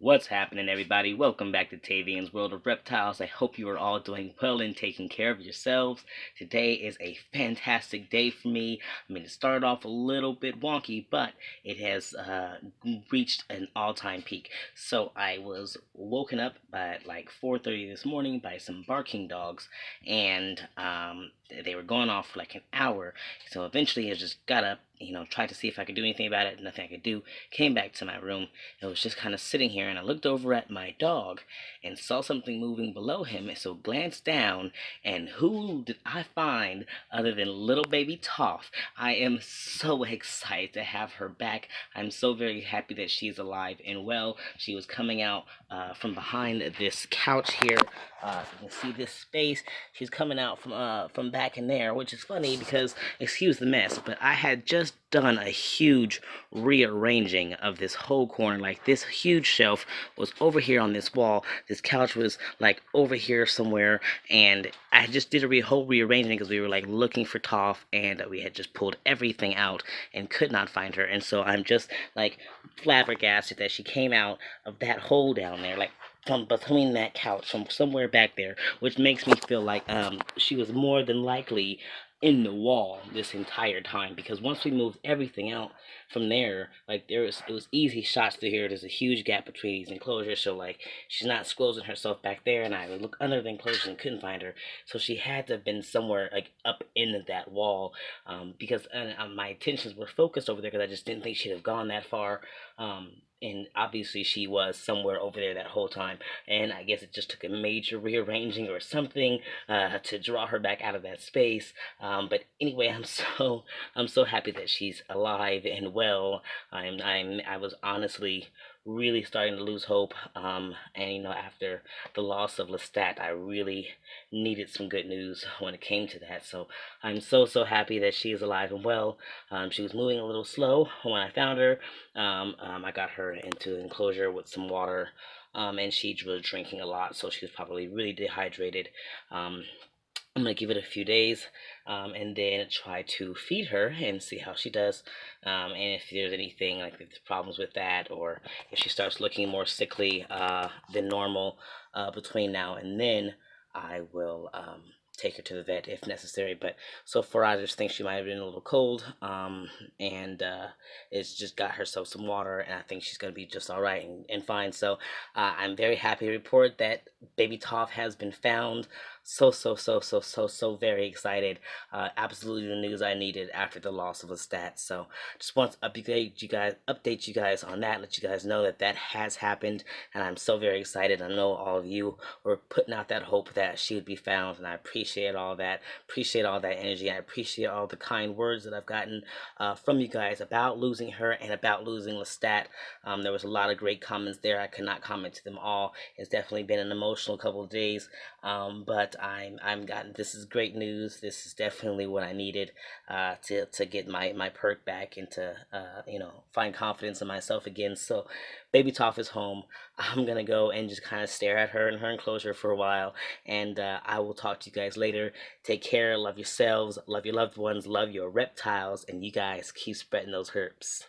What's happening, everybody? Welcome back to Tavian's World of Reptiles. I hope you are all doing well and taking care of yourselves. Today is a fantastic day for me. I mean, it started off a little bit wonky, but it has reached an all-time peak. So I was woken up by like 4:30 this morning by some barking dogs, and they were going off for like an hour. So eventually, I just got up, tried to see if I could do anything about it. Nothing I could do. Came back to my room. It was just kind of sitting here, and I looked over at my dog and saw something moving below him, and so glanced down, and who did I find other than little baby Toph? I am so excited to have her back. I'm so very happy that she's alive and well. She was coming out from behind this couch here. You can see this space. She's coming out from back in there, which is funny because, excuse the mess, but I had just done a huge rearranging of this whole corner. Like, this huge shelf was over here on this wall. This couch was like over here somewhere, and I just did a whole rearranging because we were like looking for Toph, and we had just pulled everything out and could not find her. And so I'm just like flabbergasted that she came out of that hole down there, like from between that couch, from somewhere back there, which makes me feel like she was more than likely in the wall this entire time, because once we moved everything out from there, like it was easy shots through here. There's a huge gap between these enclosures, so like she's not disclosing herself back there, and I would look under the enclosures and couldn't find her. So she had to have been somewhere like up in that wall, because my attentions were focused over there because I just didn't think she'd have gone that far. And obviously she was somewhere over there that whole time, and I guess it just took a major rearranging or something to draw her back out of that space. But anyway, I'm so happy that she's alive and well. I was honestly really starting to lose hope. And after the loss of Lestat, I really needed some good news when it came to that. So I'm so happy that she is alive and well. She was moving a little slow when I found her. I got her into an enclosure with some water. And she was drinking a lot, so she was probably really dehydrated. I'm gonna give it a few days, and then try to feed her and see how she does. And if there's anything like if there's problems with that, or if she starts looking more sickly than normal between now and then, I will take her to the vet if necessary. But so far, I just think she might have been a little cold, and it's just got herself some water, and I think she's gonna be just all right and fine. So I'm very happy to report that baby Toph has been found. So very excited. Absolutely the news I needed after the loss of a stat. So just want to update you guys on that, let you guys know that that has happened, and I'm so very excited. I know all of you were putting out that hope that she would be found, and I appreciate all that. Appreciate all that energy. I appreciate all the kind words that I've gotten from you guys about losing her and about losing Lestat. There was a lot of great comments there. I could not comment to them all. It's definitely been an emotional couple of days, but I'm gotten. This is great news. This is definitely what I needed to get my perk back and to find confidence in myself again. So, baby Toph is home. I'm gonna go and just kind of stare at her in her enclosure for a while, and I will talk to you guys later. Take care. Love yourselves. Love your loved ones. Love your reptiles, and you guys keep spreading those herbs.